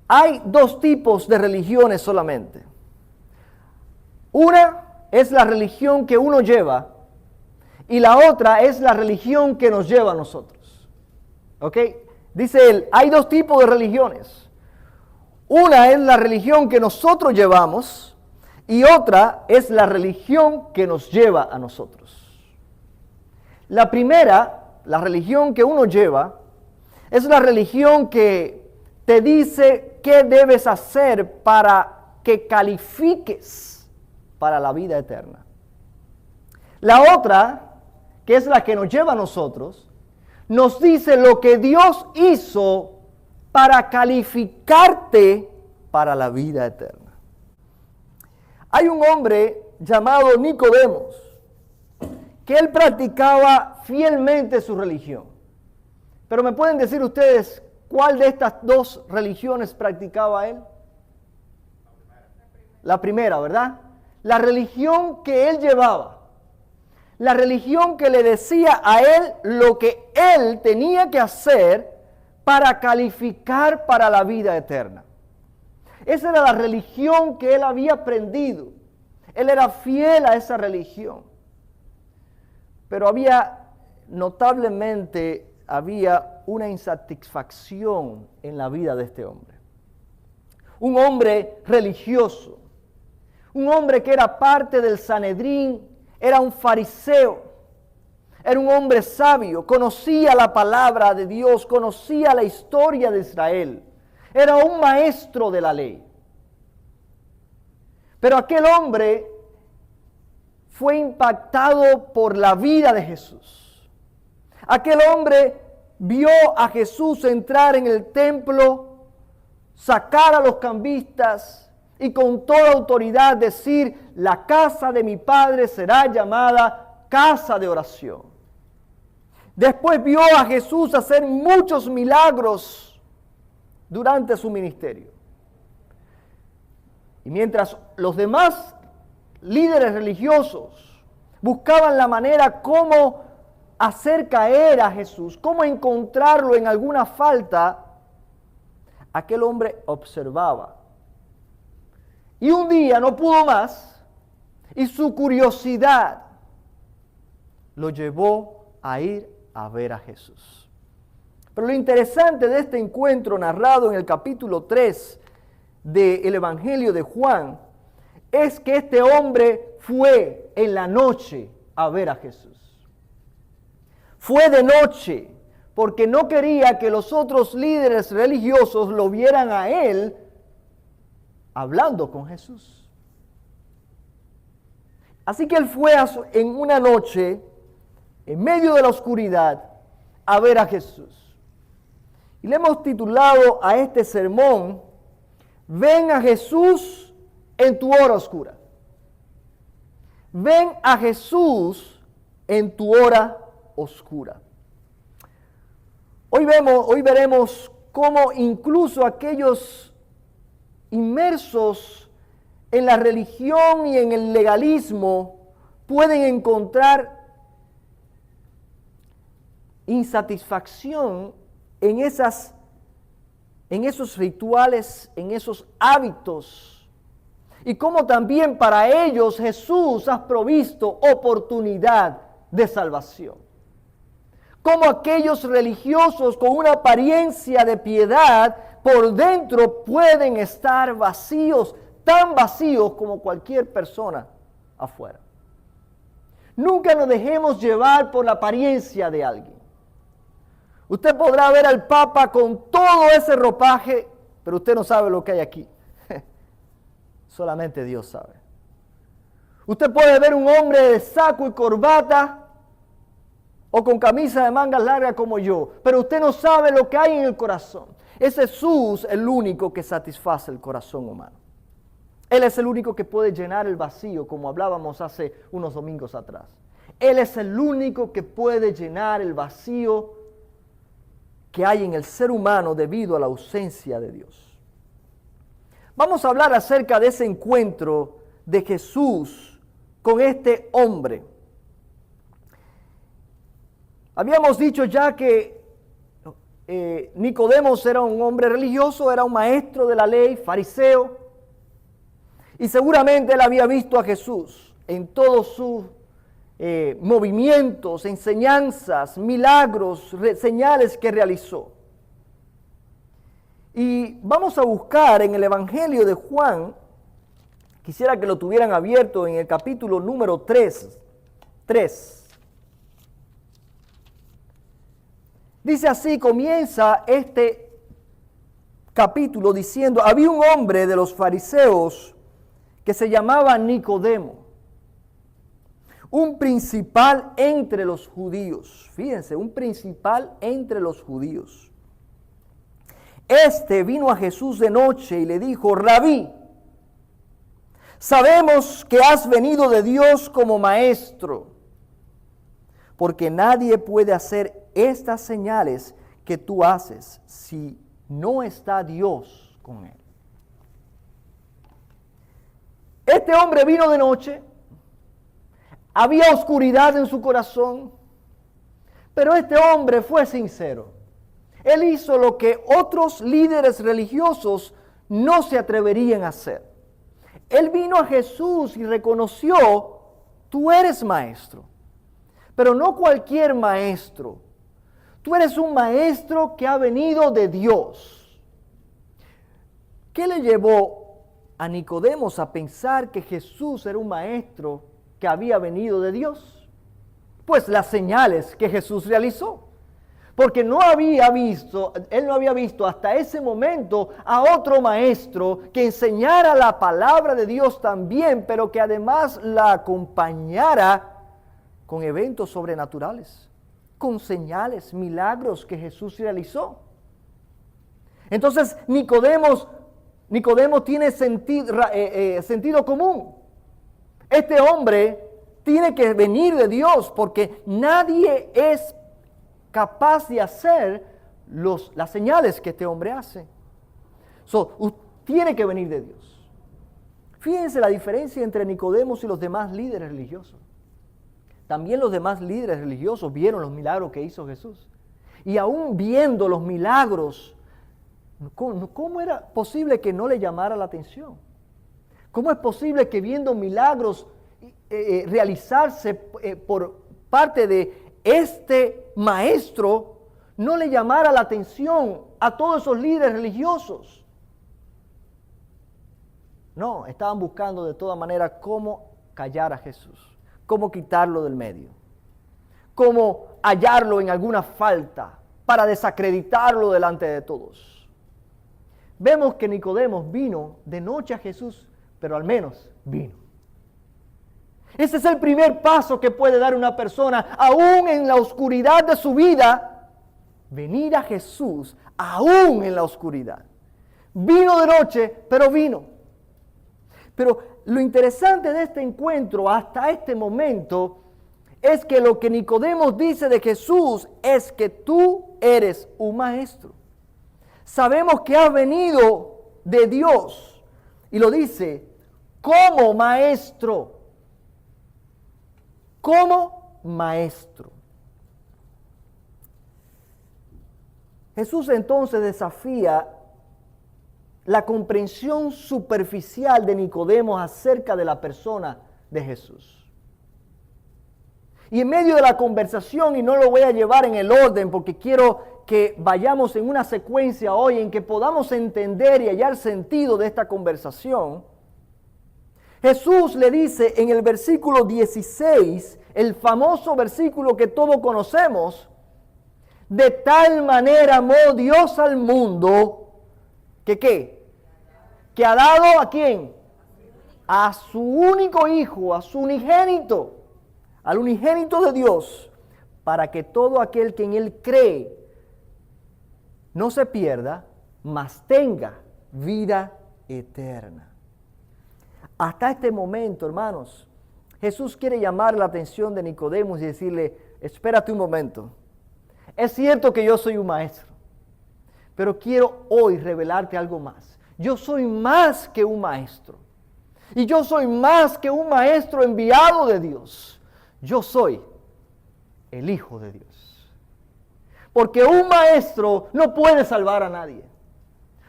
Hay dos tipos de religiones solamente. Una es la religión que uno lleva y la otra es la religión que nos lleva a nosotros. ¿Ok? Dice él, hay dos tipos de religiones. Una es la religión que nosotros llevamos y otra es la religión que nos lleva a nosotros. La primera, la religión que uno lleva, es la religión que te dice qué debes hacer para que califiques para la vida eterna. La otra, que es la que nos lleva a nosotros, nos dice lo que Dios hizo para calificarte para la vida eterna. Hay un hombre llamado Nicodemos, que él practicaba fielmente su religión. Pero ¿me pueden decir ustedes cuál de estas dos religiones practicaba él? La primera, ¿verdad? La religión que él llevaba. La religión que le decía a él lo que él tenía que hacer para calificar para la vida eterna. Esa era la religión que él había aprendido. Él era fiel a esa religión. Pero notablemente había una insatisfacción en la vida de este hombre. Un hombre religioso, un hombre que era parte del Sanedrín, era un fariseo, era un hombre sabio, conocía la palabra de Dios, conocía la historia de Israel, era un maestro de la ley. Pero aquel hombre fue impactado por la vida de Jesús. Aquel hombre vio a Jesús entrar en el templo, sacar a los cambistas y con toda autoridad decir, la casa de mi Padre será llamada casa de oración. Después vio a Jesús hacer muchos milagros durante su ministerio. Y mientras los demás líderes religiosos buscaban la manera cómo hacer caer a Jesús, cómo encontrarlo en alguna falta, aquel hombre observaba. Y un día no pudo más y su curiosidad lo llevó a ir a ver a Jesús. Pero lo interesante de este encuentro narrado en el capítulo 3 del Evangelio de Juan es que este hombre fue en la noche a ver a Jesús. Fue de noche porque no quería que los otros líderes religiosos lo vieran a él hablando con Jesús. Así que él fue en una noche, en medio de la oscuridad, a ver a Jesús. Y le hemos titulado a este sermón, Ven a Jesús en tu hora oscura. Ven a Jesús en tu hora oscura. Hoy veremos cómo incluso aquellos inmersos en la religión y en el legalismo pueden encontrar insatisfacción en esos rituales, en esos hábitos, y cómo también para ellos Jesús ha provisto oportunidad de salvación. Como aquellos religiosos con una apariencia de piedad por dentro pueden estar vacíos, tan vacíos como cualquier persona afuera. Nunca nos dejemos llevar por la apariencia de alguien. Usted podrá ver al Papa con todo ese ropaje, pero usted no sabe lo que hay aquí. Solamente Dios sabe. Usted puede ver un hombre de saco y corbata o con camisa de mangas largas como yo, pero usted no sabe lo que hay en el corazón. Es Jesús el único que satisface el corazón humano. Él es el único que puede llenar el vacío, como hablábamos hace unos domingos atrás. Él es el único que puede llenar el vacío que hay en el ser humano debido a la ausencia de Dios. Vamos a hablar acerca de ese encuentro de Jesús con este hombre. Habíamos dicho ya que Nicodemos era un hombre religioso, era un maestro de la ley, fariseo, y seguramente él había visto a Jesús en todos sus movimientos, enseñanzas, milagros, señales que realizó. Y vamos a buscar en el Evangelio de Juan, quisiera que lo tuvieran abierto en el capítulo número 3. Dice así, comienza este capítulo diciendo, había un hombre de los fariseos que se llamaba Nicodemo, un principal entre los judíos. Fíjense, un principal entre los judíos. Este vino a Jesús de noche y le dijo, Rabí, sabemos que has venido de Dios como maestro, porque nadie puede hacer estas señales que tú haces si no está Dios con él. Este hombre vino de noche, había oscuridad en su corazón, pero este hombre fue sincero. Él hizo lo que otros líderes religiosos no se atreverían a hacer. Él vino a Jesús y reconoció, tú eres maestro, pero no cualquier maestro. Tú eres un maestro que ha venido de Dios. ¿Qué le llevó a Nicodemos a pensar que Jesús era un maestro que había venido de Dios? Pues las señales que Jesús realizó. Porque él no había visto hasta ese momento a otro maestro que enseñara la palabra de Dios también, pero que además la acompañara con eventos sobrenaturales, con señales, milagros que Jesús realizó. Entonces Nicodemo tiene sentido común. Este hombre tiene que venir de Dios porque nadie es capaz de hacer las señales que este hombre hace. Tiene que venir de Dios. Fíjense la diferencia entre Nicodemo y los demás líderes religiosos. También los demás líderes religiosos vieron los milagros que hizo Jesús. Y aún viendo los milagros, ¿cómo era posible que no le llamara la atención? ¿Cómo es posible que viendo milagros realizarse por parte de este maestro no le llamara la atención a todos esos líderes religiosos? No, estaban buscando de toda manera cómo callar a Jesús, cómo quitarlo del medio, cómo hallarlo en alguna falta para desacreditarlo delante de todos. Vemos que Nicodemo vino de noche a Jesús, pero al menos vino. Ese es el primer paso que puede dar una persona, aún en la oscuridad de su vida, venir a Jesús, aún en la oscuridad. Vino de noche, pero vino. Pero lo interesante de este encuentro hasta este momento es que lo que Nicodemo dice de Jesús es que tú eres un maestro. Sabemos que has venido de Dios y lo dice como maestro. Como maestro. Jesús entonces desafía la comprensión superficial de Nicodemo acerca de la persona de Jesús. Y en medio de la conversación, y no lo voy a llevar en el orden porque quiero que vayamos en una secuencia hoy en que podamos entender y hallar sentido de esta conversación, Jesús le dice en el versículo 16, el famoso versículo que todos conocemos, de tal manera amó Dios al mundo, que ¿qué? Que ha dado ¿a quién? A su único hijo, a su unigénito, al unigénito de Dios, para que todo aquel que en él cree no se pierda, mas tenga vida eterna. Hasta este momento, hermanos, Jesús quiere llamar la atención de Nicodemo y decirle, espérate un momento. Es cierto que yo soy un maestro, pero quiero hoy revelarte algo más. Yo soy más que un maestro. Y yo soy más que un maestro enviado de Dios. Yo soy el Hijo de Dios. Porque un maestro no puede salvar a nadie.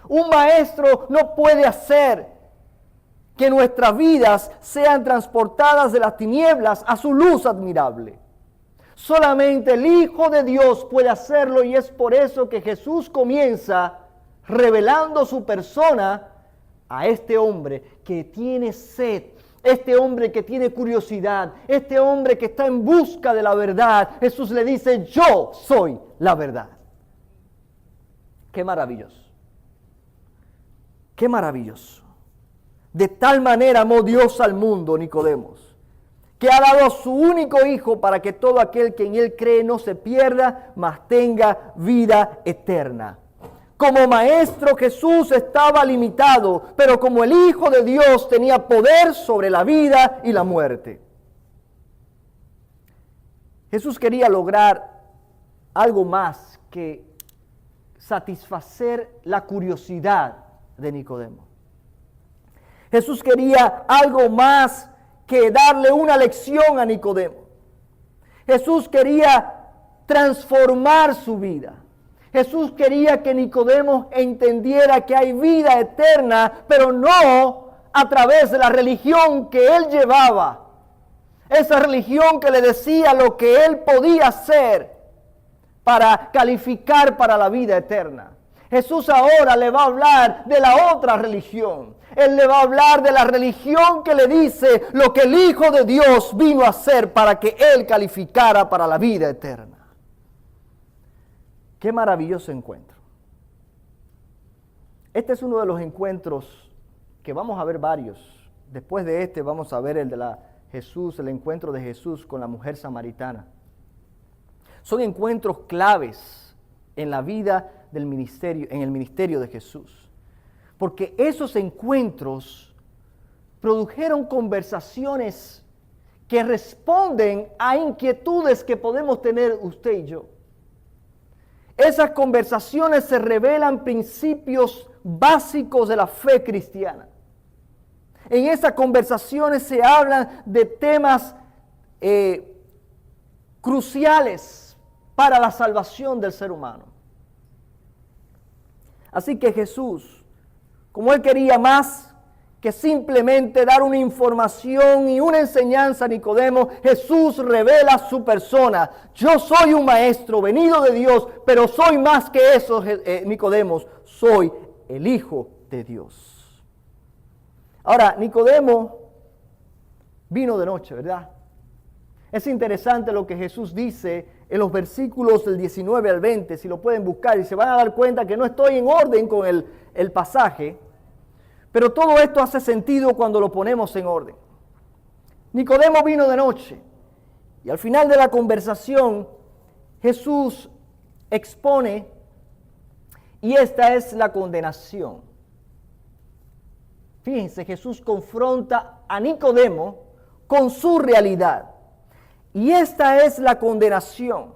Un maestro no puede hacer que nuestras vidas sean transportadas de las tinieblas a su luz admirable. Solamente el Hijo de Dios puede hacerlo, y es por eso que Jesús comienza revelando su persona a este hombre que tiene sed, este hombre que tiene curiosidad, este hombre que está en busca de la verdad. Jesús le dice: yo soy la verdad. Qué maravilloso. Qué maravilloso. De tal manera amó Dios al mundo, Nicodemos, que ha dado a su único Hijo para que todo aquel que en Él cree no se pierda, mas tenga vida eterna. Como maestro Jesús estaba limitado, pero como el Hijo de Dios tenía poder sobre la vida y la muerte. Jesús quería lograr algo más que satisfacer la curiosidad de Nicodemo. Jesús quería algo más que darle una lección a Nicodemo. Jesús quería transformar su vida. Jesús quería que Nicodemo entendiera que hay vida eterna, pero no a través de la religión que él llevaba. Esa religión que le decía lo que él podía hacer para calificar para la vida eterna. Jesús ahora le va a hablar de la otra religión. Él le va a hablar de la religión que le dice lo que el Hijo de Dios vino a hacer para que él calificara para la vida eterna. Qué maravilloso encuentro. Este es uno de los encuentros que vamos a ver varios. Después de este vamos a ver el encuentro de Jesús con la mujer samaritana. Son encuentros claves en la vida del ministerio, en el ministerio de Jesús. Porque esos encuentros produjeron conversaciones que responden a inquietudes que podemos tener usted y yo. Esas conversaciones se revelan principios básicos de la fe cristiana. En esas conversaciones se hablan de temas cruciales para la salvación del ser humano. Así que Jesús, como él quería más que simplemente dar una información y una enseñanza a Nicodemo, Jesús revela su persona. Yo soy un maestro venido de Dios, pero soy más que eso, Nicodemos. Soy el Hijo de Dios. Ahora, Nicodemo vino de noche, ¿verdad? Es interesante lo que Jesús dice en los versículos del 19 al 20, si lo pueden buscar, y se van a dar cuenta que no estoy en orden con el pasaje. Pero todo esto hace sentido cuando lo ponemos en orden. Nicodemo vino de noche, y al final de la conversación Jesús expone, y esta es la condenación. Fíjense, Jesús confronta a Nicodemo con su realidad. Y esta es la condenación,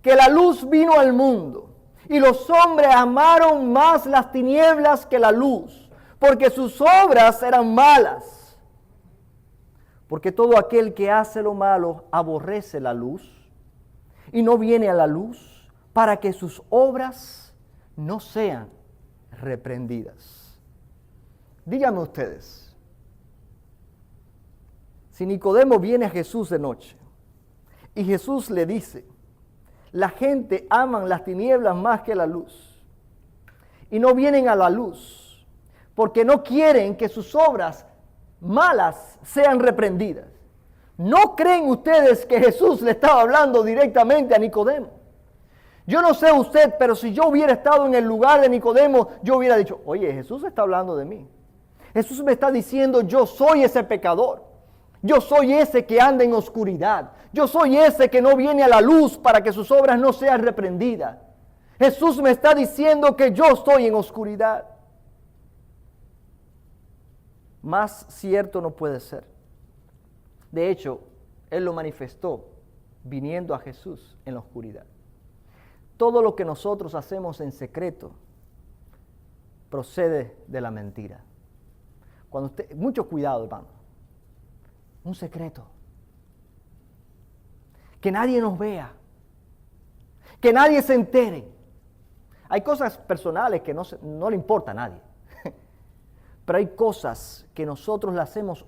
que la luz vino al mundo, y los hombres amaron más las tinieblas que la luz, porque sus obras eran malas. Porque todo aquel que hace lo malo aborrece la luz y no viene a la luz para que sus obras no sean reprendidas. Díganme ustedes, si Nicodemo viene a Jesús de noche y Jesús le dice: la gente aman las tinieblas más que la luz y no vienen a la luz porque no quieren que sus obras malas sean reprendidas. ¿No creen ustedes que Jesús le estaba hablando directamente a Nicodemo? Yo no sé usted, pero si yo hubiera estado en el lugar de Nicodemo, yo hubiera dicho: oye, Jesús está hablando de mí. Jesús me está diciendo: yo soy ese pecador. Yo soy ese que anda en oscuridad. Yo soy ese que no viene a la luz para que sus obras no sean reprendidas. Jesús me está diciendo que yo estoy en oscuridad. Más cierto no puede ser. De hecho, Él lo manifestó viniendo a Jesús en la oscuridad. Todo lo que nosotros hacemos en secreto procede de la mentira. Mucho cuidado, hermano. Un secreto. Que nadie nos vea. Que nadie se entere. Hay cosas personales que no le importa a nadie. Pero hay cosas que nosotros las hacemos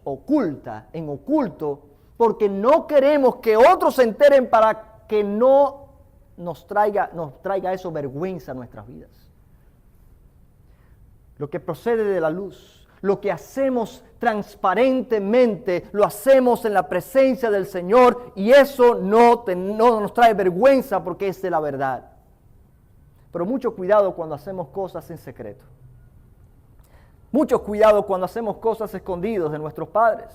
en oculto, porque no queremos que otros se enteren para que no nos traiga eso vergüenza a nuestras vidas. Lo que procede de la luz, lo que hacemos transparentemente, lo hacemos en la presencia del Señor, y eso no nos trae vergüenza porque es de la verdad. Pero mucho cuidado cuando hacemos cosas en secreto. Mucho cuidado cuando hacemos cosas escondidos de nuestros padres,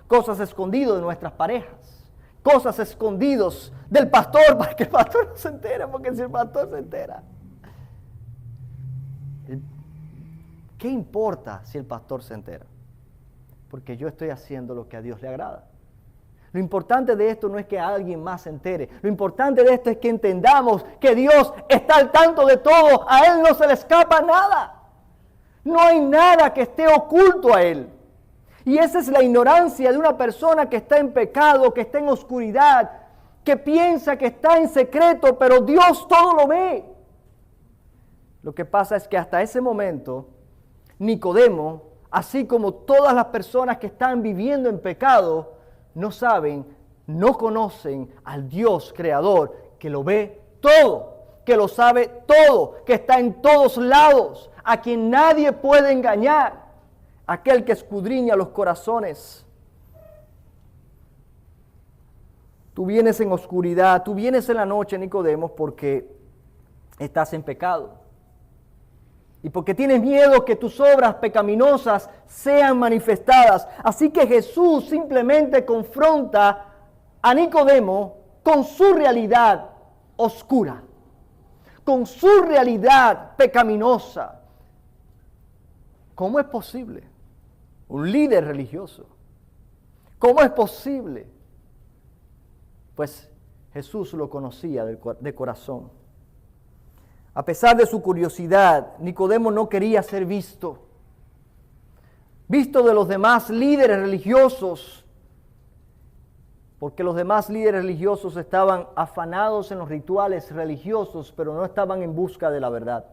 cosas escondidos de nuestras parejas, cosas escondidos del pastor para que el pastor no se entere, porque si el pastor se entera, ¿qué importa si el pastor se entera? Porque yo estoy haciendo lo que a Dios le agrada. Lo importante de esto no es que alguien más se entere. Lo importante de esto es que entendamos que Dios está al tanto de todo. A Él no se le escapa nada. No hay nada que esté oculto a Él. Y esa es la ignorancia de una persona que está en pecado, que está en oscuridad, que piensa que está en secreto, pero Dios todo lo ve. Lo que pasa es que hasta ese momento, Nicodemo, así como todas las personas que están viviendo en pecado, no saben, no conocen al Dios creador que lo ve todo, que lo sabe todo, que está en todos lados, a quien nadie puede engañar, aquel que escudriña los corazones. Tú vienes en oscuridad, tú vienes en la noche, Nicodemo, porque estás en pecado. Y porque tienes miedo que tus obras pecaminosas sean manifestadas. Así que Jesús simplemente confronta a Nicodemo con su realidad oscura, con su realidad pecaminosa. ¿Cómo es posible? Un líder religioso. ¿Cómo es posible? Pues Jesús lo conocía de corazón. A pesar de su curiosidad, Nicodemo no quería ser visto de los demás líderes religiosos, porque los demás líderes religiosos estaban afanados en los rituales religiosos, pero no estaban en busca de la verdad.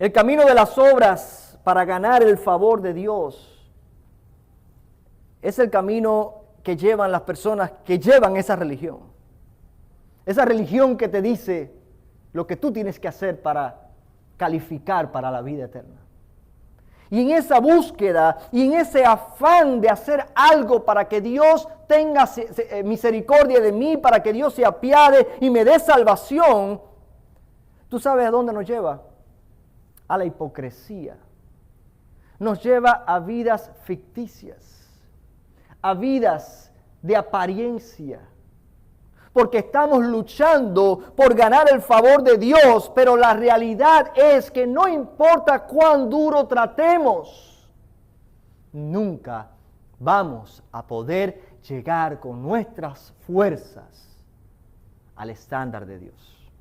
El camino de las obras para ganar el favor de Dios es el camino que llevan las personas que llevan esa religión. Esa religión que te dice lo que tú tienes que hacer para calificar para la vida eterna. Y en esa búsqueda y en ese afán de hacer algo para que Dios tenga misericordia de mí, para que Dios se apiade y me dé salvación, ¿tú sabes a dónde nos lleva? A la hipocresía. Nos lleva a vidas ficticias, a vidas de apariencia. Porque estamos luchando por ganar el favor de Dios, pero la realidad es que no importa cuán duro tratemos, nunca vamos a poder llegar con nuestras fuerzas al estándar de Dios.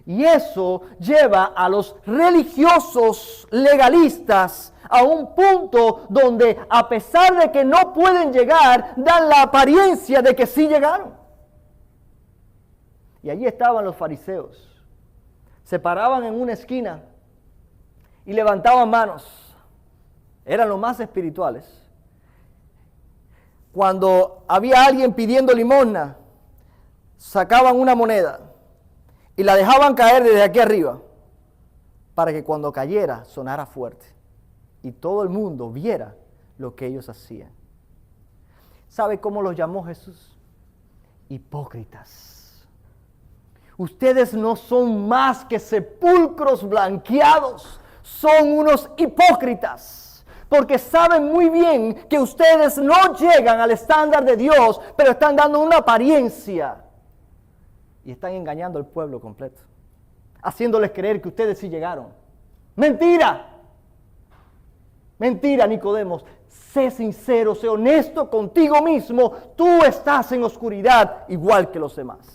Y eso lleva a los religiosos legalistas a un punto donde, a pesar de que no pueden llegar, dan la apariencia de que sí llegaron. Y allí estaban los fariseos. Se paraban en una esquina y levantaban manos. Eran los más espirituales. Cuando había alguien pidiendo limosna, sacaban una moneda y la dejaban caer desde aquí arriba para que cuando cayera sonara fuerte y todo el mundo viera lo que ellos hacían. ¿Sabe cómo los llamó Jesús? Hipócritas. Ustedes no son más que sepulcros blanqueados, son unos hipócritas, porque saben muy bien que ustedes no llegan al estándar de Dios, pero están dando una apariencia y están engañando al pueblo completo, haciéndoles creer que ustedes sí llegaron. ¡Mentira! Mentira, Nicodemo. Sé sincero, sé honesto contigo mismo. Tú estás en oscuridad igual que los demás.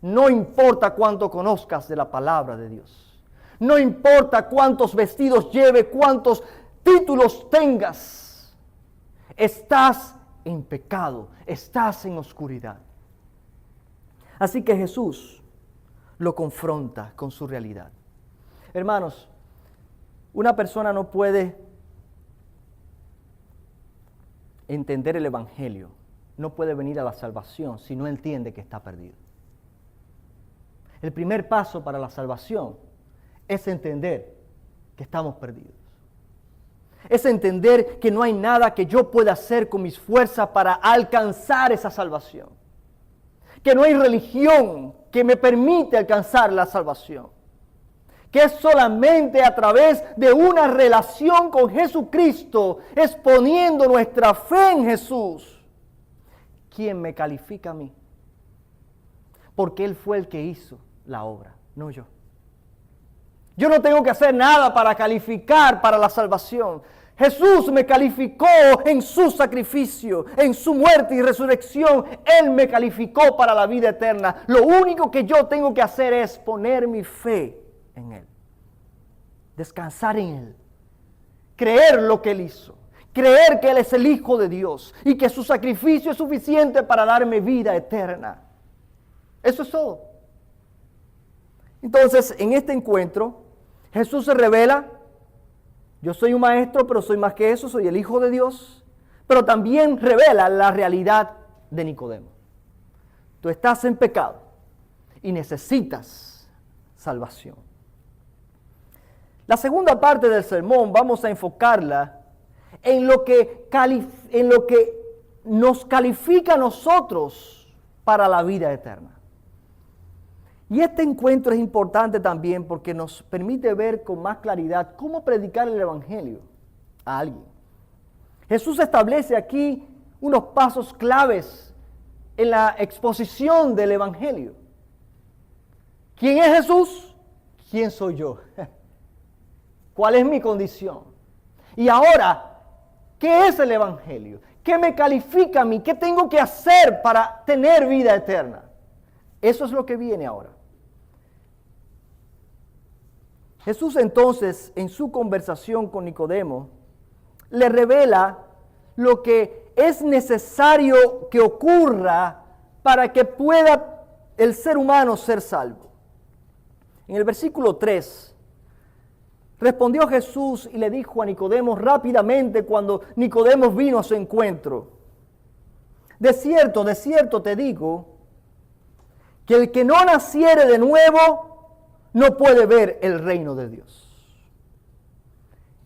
No importa cuánto conozcas de la palabra de Dios. No importa cuántos vestidos lleve, cuántos títulos tengas. Estás en pecado, estás en oscuridad. Así que Jesús lo confronta con su realidad. Hermanos, una persona no puede entender el Evangelio, no puede venir a la salvación si no entiende que está perdido. El primer paso para la salvación es entender que estamos perdidos. Es entender que no hay nada que yo pueda hacer con mis fuerzas para alcanzar esa salvación. Que no hay religión que me permite alcanzar la salvación. Que es solamente a través de una relación con Jesucristo, exponiendo nuestra fe en Jesús, quien me califica a mí. Porque Él fue el que hizo la obra, no yo. Yo no tengo que hacer nada para calificar para la salvación. Jesús me calificó en su sacrificio, en su muerte y resurrección. Él me calificó para la vida eterna. Lo único que yo tengo que hacer es poner mi fe en Él. Descansar en Él. Creer lo que Él hizo. Creer que Él es el Hijo de Dios y que su sacrificio es suficiente para darme vida eterna. Eso es todo. Entonces, en este encuentro, Jesús se revela: yo soy un maestro, pero soy más que eso, soy el Hijo de Dios. Pero también revela la realidad de Nicodemo. Tú estás en pecado y necesitas salvación. La segunda parte del sermón vamos a enfocarla en lo que nos califica a nosotros para la vida eterna. Y este encuentro es importante también porque nos permite ver con más claridad cómo predicar el Evangelio a alguien. Jesús establece aquí unos pasos claves en la exposición del Evangelio. ¿Quién es Jesús? ¿Quién soy yo? ¿Cuál es mi condición? Y ahora, ¿qué es el Evangelio? ¿Qué me califica a mí? ¿Qué tengo que hacer para tener vida eterna? Eso es lo que viene ahora. Jesús entonces, en su conversación con Nicodemo, le revela lo que es necesario que ocurra para que pueda el ser humano ser salvo. En el versículo 3, respondió Jesús y le dijo a Nicodemo rápidamente cuando Nicodemo vino a su encuentro: de cierto te digo, que el que no naciere de nuevo no puede ver el reino de Dios.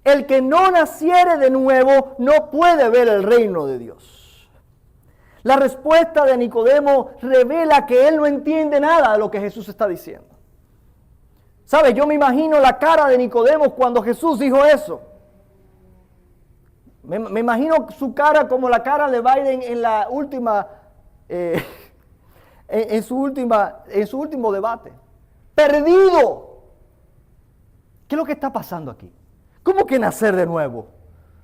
El que no naciere de nuevo no puede ver el reino de Dios. La respuesta de Nicodemo revela que él no entiende nada de lo que Jesús está diciendo. ¿Sabe? Yo me imagino la cara de Nicodemo cuando Jesús dijo eso. Me imagino su cara como la cara de Biden en la última, en su último debate. Perdido. ¿Qué es lo que está pasando aquí? ¿Cómo que nacer de nuevo?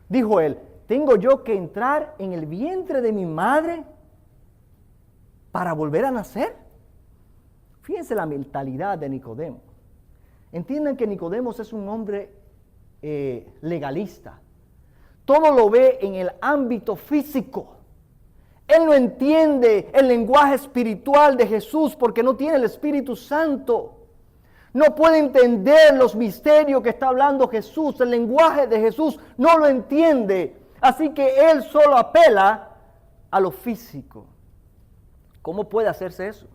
Dijo él: ¿tengo yo que entrar en el vientre de mi madre para volver a nacer? Fíjense la mentalidad de Nicodemo. Entiendan que Nicodemo es un hombre legalista. Todo lo ve en el ámbito físico. Él no entiende el lenguaje espiritual de Jesús porque no tiene el Espíritu Santo. No puede entender los misterios que está hablando Jesús. El lenguaje de Jesús no lo entiende. Así que él solo apela a lo físico. ¿Cómo puede hacerse eso?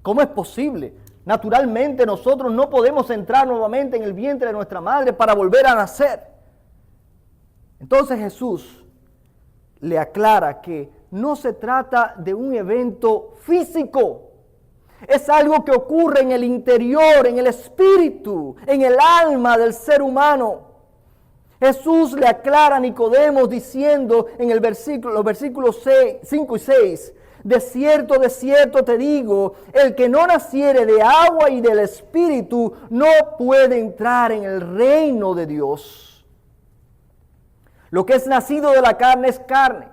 ¿Cómo es posible? Naturalmente nosotros no podemos entrar nuevamente en el vientre de nuestra madre para volver a nacer. Entonces Jesús le aclara que no se trata de un evento físico. Es algo que ocurre en el interior, en el espíritu, en el alma del ser humano. Jesús le aclara a Nicodemo diciendo en los versículos 5 y 6, de cierto te digo, el que no naciere de agua y del Espíritu no puede entrar en el reino de Dios. Lo que es nacido de la carne es carne.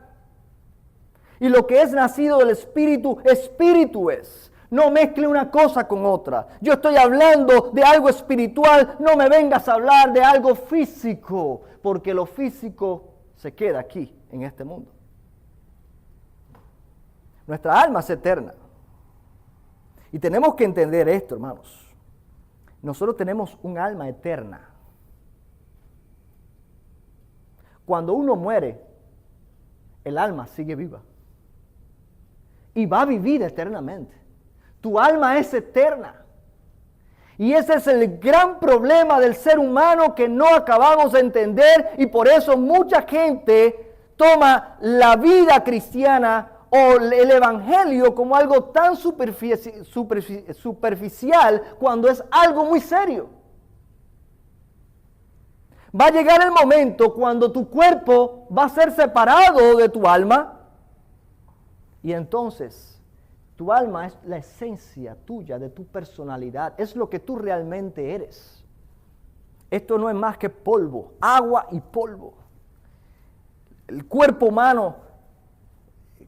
Y lo que es nacido del Espíritu, Espíritu es. No mezcle una cosa con otra. Yo estoy hablando de algo espiritual, no me vengas a hablar de algo físico, porque lo físico se queda aquí, en este mundo. Nuestra alma es eterna. Y tenemos que entender esto, hermanos. Nosotros tenemos un alma eterna. Cuando uno muere, el alma sigue viva. Y va a vivir eternamente. Tu alma es eterna. Y ese es el gran problema del ser humano que no acabamos de entender, y por eso mucha gente toma la vida cristiana o el evangelio como algo tan superficial cuando es algo muy serio. Va a llegar el momento cuando tu cuerpo va a ser separado de tu alma, y entonces tu alma es la esencia tuya, de tu personalidad, es lo que tú realmente eres. Esto no es más que polvo, agua y polvo. El cuerpo humano,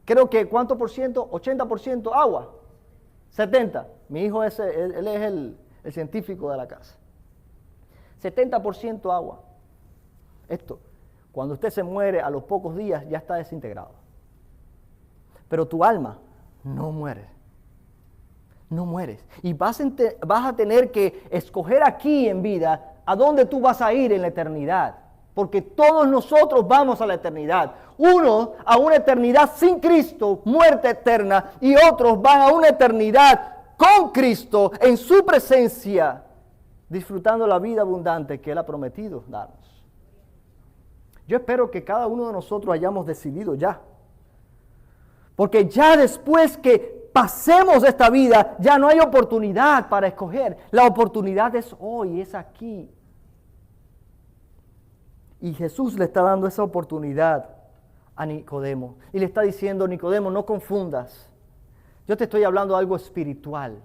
creo que ¿cuánto por ciento? 80% agua, 70%. Mi hijo él es el científico de la casa. 70% agua. Esto, cuando usted se muere, a los pocos días ya está desintegrado. Pero tu alma no muere. No mueres. Y vas a tener que escoger aquí en vida a dónde tú vas a ir en la eternidad. Porque todos nosotros vamos a la eternidad. Unos a una eternidad sin Cristo, muerte eterna. Y otros van a una eternidad con Cristo en su presencia, disfrutando la vida abundante que Él ha prometido darnos. Yo espero que cada uno de nosotros hayamos decidido ya. Porque ya después que pasemos esta vida, ya no hay oportunidad para escoger. La oportunidad es hoy, es aquí. Y Jesús le está dando esa oportunidad a Nicodemo. Y le está diciendo, Nicodemo, no confundas. Yo te estoy hablando de algo espiritual.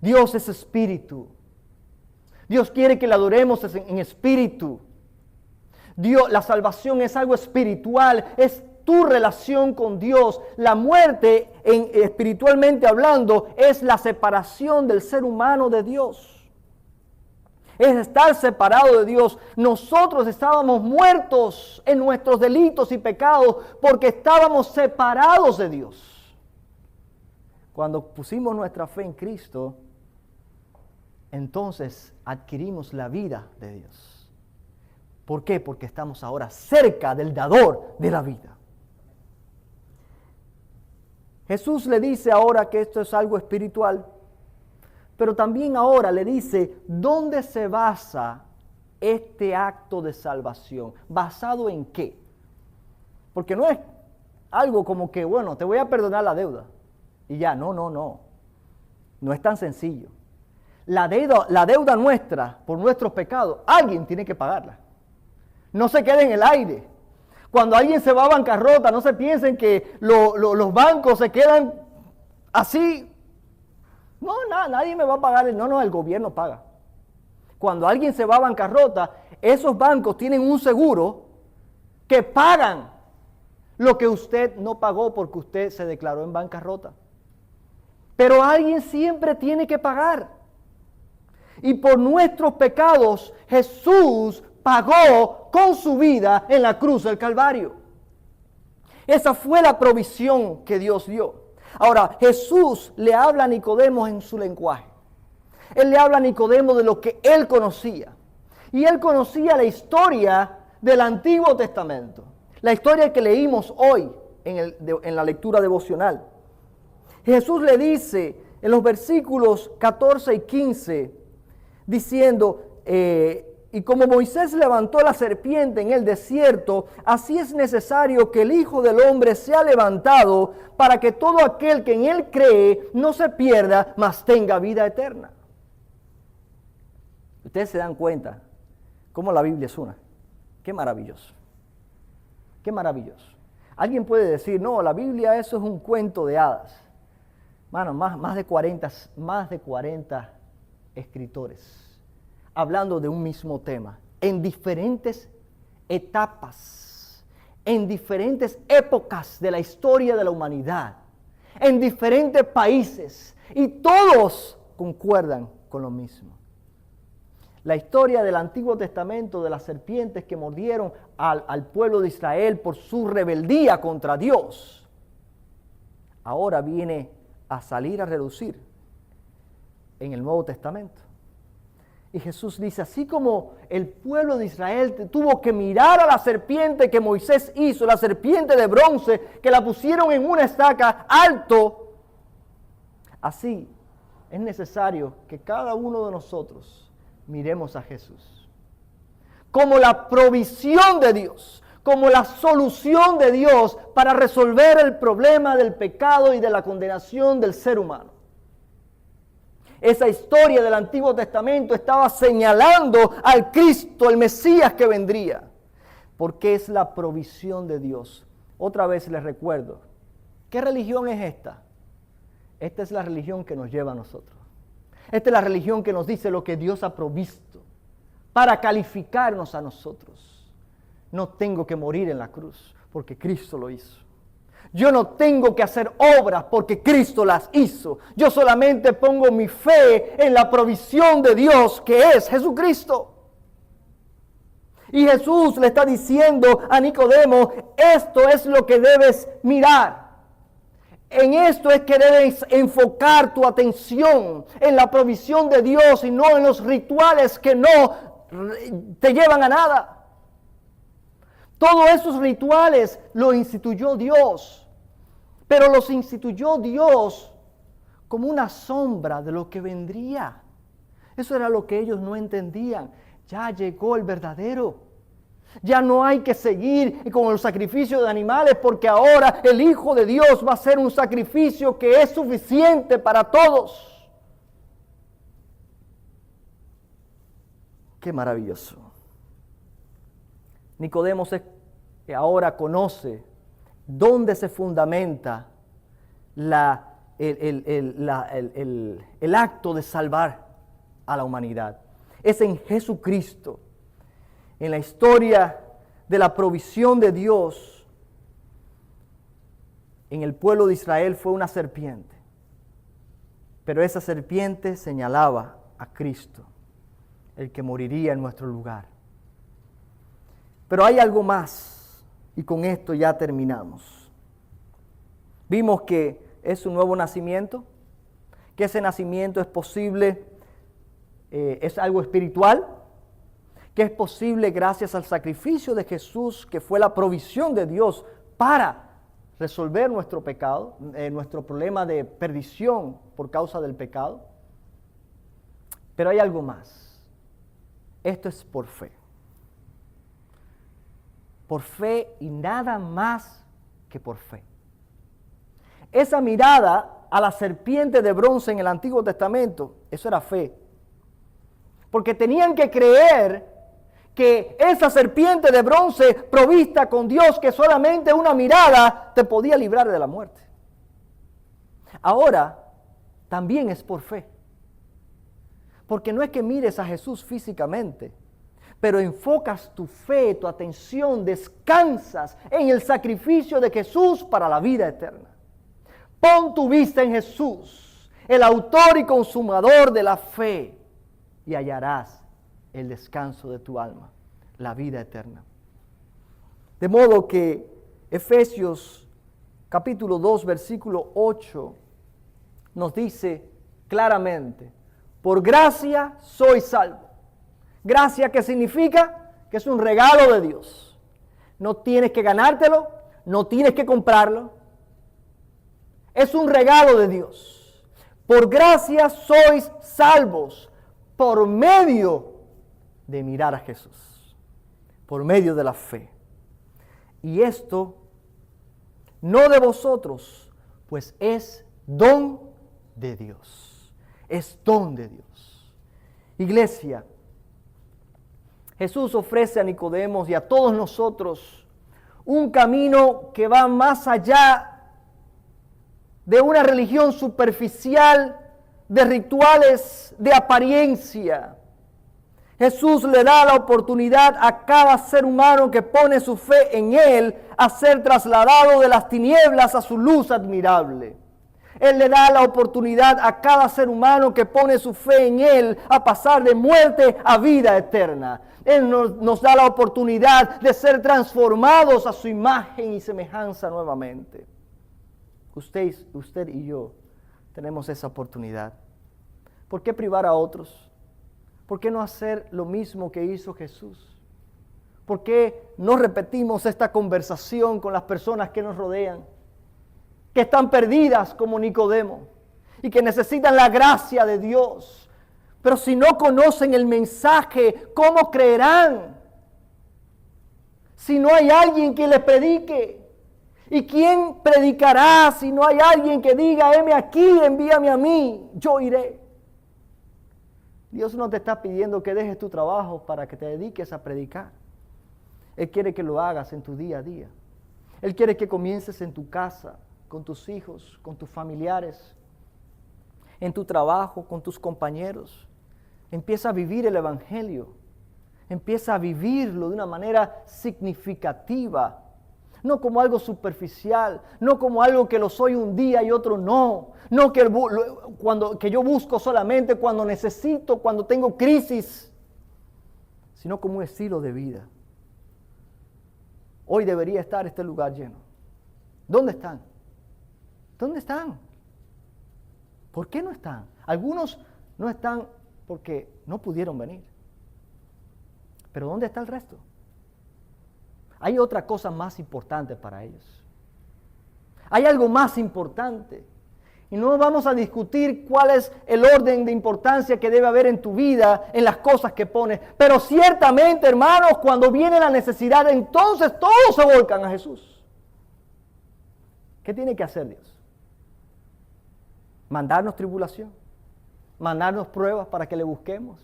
Dios es espíritu. Dios quiere que le adoremos en espíritu. La salvación es algo espiritual, es tu relación con Dios. La muerte, espiritualmente hablando, es la separación del ser humano de Dios. Es estar separado de Dios. Nosotros estábamos muertos en nuestros delitos y pecados porque estábamos separados de Dios. Cuando pusimos nuestra fe en Cristo, entonces adquirimos la vida de Dios. ¿Por qué? Porque estamos ahora cerca del dador de la vida. Jesús le dice ahora que esto es algo espiritual, pero también ahora le dice dónde se basa este acto de salvación. ¿Basado en qué? Porque no es algo como que, bueno, te voy a perdonar la deuda y ya, no. No es tan sencillo. La deuda nuestra por nuestros pecados, alguien tiene que pagarla. No se quede en el aire. Cuando alguien se va a bancarrota, no se piensen que los bancos se quedan así. No, nadie me va a pagar. No, el gobierno paga. Cuando alguien se va a bancarrota, esos bancos tienen un seguro que pagan lo que usted no pagó porque usted se declaró en bancarrota. Pero alguien siempre tiene que pagar. Y por nuestros pecados, Jesús pagó con su vida en la cruz del Calvario. Esa fue la provisión que Dios dio. Ahora, Jesús le habla a Nicodemo en su lenguaje. Él le habla a Nicodemo de lo que él conocía. Y él conocía la historia del Antiguo Testamento. La historia que leímos hoy en la lectura devocional. Jesús le dice en los versículos 14 y 15, diciendo, y como Moisés levantó la serpiente en el desierto, así es necesario que el Hijo del Hombre sea levantado para que todo aquel que en él cree no se pierda, mas tenga vida eterna. Ustedes se dan cuenta cómo la Biblia es una. Qué maravilloso. Qué maravilloso. Alguien puede decir, no, la Biblia eso es un cuento de hadas. Mano, más de 40 escritores hablando de un mismo tema, en diferentes etapas, en diferentes épocas de la historia de la humanidad, en diferentes países, y todos concuerdan con lo mismo. La historia del Antiguo Testamento, de las serpientes que mordieron al pueblo de Israel por su rebeldía contra Dios, ahora viene a salir a relucir en el Nuevo Testamento. Y Jesús dice, así como el pueblo de Israel tuvo que mirar a la serpiente que Moisés hizo, la serpiente de bronce, que la pusieron en una estaca alto, así es necesario que cada uno de nosotros miremos a Jesús como la provisión de Dios, como la solución de Dios para resolver el problema del pecado y de la condenación del ser humano. Esa historia del Antiguo Testamento estaba señalando al Cristo, el Mesías que vendría, porque es la provisión de Dios. Otra vez les recuerdo, ¿qué religión es esta? Esta es la religión que nos lleva a nosotros. Esta es la religión que nos dice lo que Dios ha provisto para calificarnos a nosotros. No tengo que morir en la cruz porque Cristo lo hizo. Yo no tengo que hacer obras porque Cristo las hizo. Yo solamente pongo mi fe en la provisión de Dios que es Jesucristo. Y Jesús le está diciendo a Nicodemo, esto es lo que debes mirar. En esto es que debes enfocar tu atención, en la provisión de Dios y no en los rituales que no te llevan a nada. Todos esos rituales los instituyó Dios, pero los instituyó Dios como una sombra de lo que vendría. Eso era lo que ellos no entendían. Ya llegó el verdadero. Ya no hay que seguir con el sacrificio de animales porque ahora el Hijo de Dios va a ser un sacrificio que es suficiente para todos. Qué maravilloso. Nicodemo ahora conoce dónde se fundamenta el acto de salvar a la humanidad. Es en Jesucristo. En la historia de la provisión de Dios, en el pueblo de Israel fue una serpiente. Pero esa serpiente señalaba a Cristo, el que moriría en nuestro lugar. Pero hay algo más, y con esto ya terminamos. Vimos que es un nuevo nacimiento, que ese nacimiento es posible, es algo espiritual, que es posible gracias al sacrificio de Jesús, que fue la provisión de Dios para resolver nuestro pecado, nuestro problema de perdición por causa del pecado. Pero hay algo más. Esto es por fe. Por fe y nada más que por fe. Esa mirada a la serpiente de bronce en el Antiguo Testamento, eso era fe. Porque tenían que creer que esa serpiente de bronce provista con Dios, que solamente una mirada te podía librar de la muerte. Ahora, también es por fe. Porque no es que mires a Jesús físicamente, pero enfocas tu fe, tu atención, descansas en el sacrificio de Jesús para la vida eterna. Pon tu vista en Jesús, el autor y consumador de la fe, y hallarás el descanso de tu alma, la vida eterna. De modo que Efesios capítulo 2, versículo 8 nos dice claramente, por gracia sois salvos. Gracia, ¿qué significa? Que es un regalo de Dios. No tienes que ganártelo, no tienes que comprarlo. Es un regalo de Dios. Por gracia sois salvos por medio de mirar a Jesús, por medio de la fe. Y esto no de vosotros, pues es don de Dios. Es don de Dios. Iglesia, Jesús ofrece a Nicodemo y a todos nosotros un camino que va más allá de una religión superficial, de rituales de apariencia. Jesús le da la oportunidad a cada ser humano que pone su fe en Él a ser trasladado de las tinieblas a su luz admirable. Él le da la oportunidad a cada ser humano que pone su fe en Él a pasar de muerte a vida eterna. Él nos da la oportunidad de ser transformados a su imagen y semejanza nuevamente. Usted y yo tenemos esa oportunidad. ¿Por qué privar a otros? ¿Por qué no hacer lo mismo que hizo Jesús? ¿Por qué no repetimos esta conversación con las personas que nos rodean, que están perdidas como Nicodemo y que necesitan la gracia de Dios? Pero si no conocen el mensaje, ¿cómo creerán? Si no hay alguien que les predique. ¿Y quién predicará si no hay alguien que diga, heme aquí, envíame a mí, yo iré? Dios no te está pidiendo que dejes tu trabajo para que te dediques a predicar. Él quiere que lo hagas en tu día a día. Él quiere que comiences en tu casa, con tus hijos, con tus familiares, en tu trabajo, con tus compañeros. Empieza a vivir el Evangelio. Empieza a vivirlo de una manera significativa. No como algo superficial, no como algo que lo soy un día y otro no. No que yo busco solamente cuando necesito, cuando tengo crisis, sino como un estilo de vida. Hoy debería estar este lugar lleno. ¿Dónde están? ¿Dónde están? ¿Por qué no están? Algunos no están porque no pudieron venir. Pero ¿dónde está el resto? Hay otra cosa más importante para ellos. Hay algo más importante. Y no vamos a discutir cuál es el orden de importancia que debe haber en tu vida, en las cosas que pones. Pero ciertamente, hermanos, cuando viene la necesidad, entonces todos se volcan a Jesús. ¿Qué tiene que hacer Dios? Mandarnos tribulación, mandarnos pruebas para que le busquemos,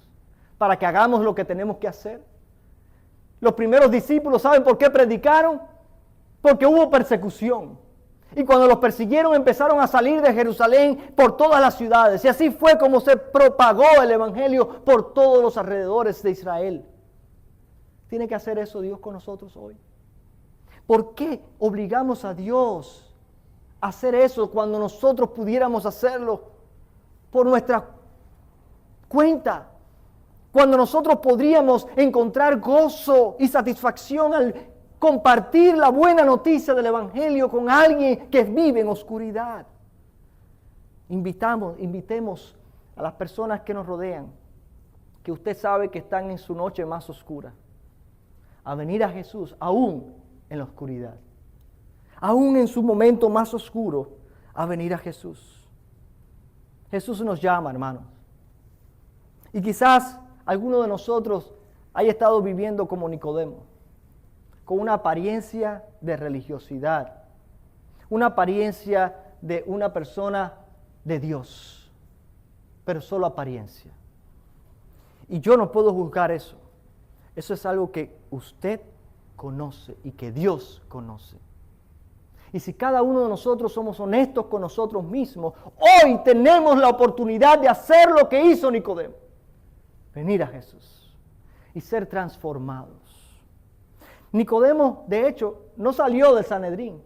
para que hagamos lo que tenemos que hacer. Los primeros discípulos, ¿saben por qué predicaron? Porque hubo persecución. Y cuando los persiguieron empezaron a salir de Jerusalén por todas las ciudades. Y así fue como se propagó el Evangelio por todos los alrededores de Israel. ¿Tiene que hacer eso Dios con nosotros hoy? ¿Por qué obligamos a Dios a hacer eso cuando nosotros pudiéramos hacerlo por nuestra cuenta? Cuando nosotros podríamos encontrar gozo y satisfacción al compartir la buena noticia del Evangelio con alguien que vive en oscuridad. Invitemos a las personas que nos rodean, que usted sabe que están en su noche más oscura, a venir a Jesús aún en la oscuridad. Aún en su momento más oscuro, a venir a Jesús. Jesús nos llama, hermanos. Y quizás alguno de nosotros haya estado viviendo como Nicodemo, con una apariencia de religiosidad, una apariencia de una persona de Dios, pero solo apariencia. Y yo no puedo juzgar eso. Eso es algo que usted conoce y que Dios conoce. Y si cada uno de nosotros somos honestos con nosotros mismos, hoy tenemos la oportunidad de hacer lo que hizo Nicodemo. Venir a Jesús y ser transformados. Nicodemo, de hecho, no salió del Sanedrín.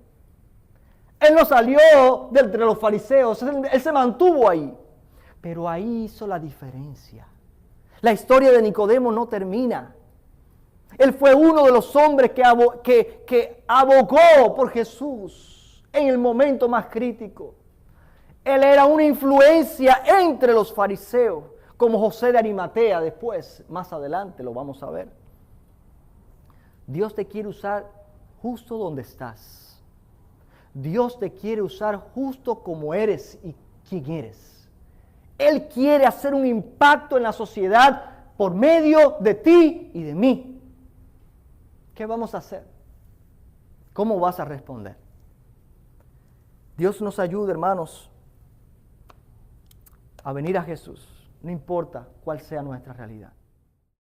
Él no salió de entre los fariseos. Él se mantuvo ahí. Pero ahí hizo la diferencia. La historia de Nicodemo no termina. Él fue uno de los hombres que abogó por Jesús en el momento más crítico. Él era una influencia entre los fariseos, como José de Arimatea después, más adelante lo vamos a ver. Dios te quiere usar justo donde estás. Dios te quiere usar justo como eres y quién eres. Él quiere hacer un impacto en la sociedad por medio de ti y de mí. ¿Qué vamos a hacer? ¿Cómo vas a responder? Dios nos ayude, hermanos, a venir a Jesús, no importa cuál sea nuestra realidad.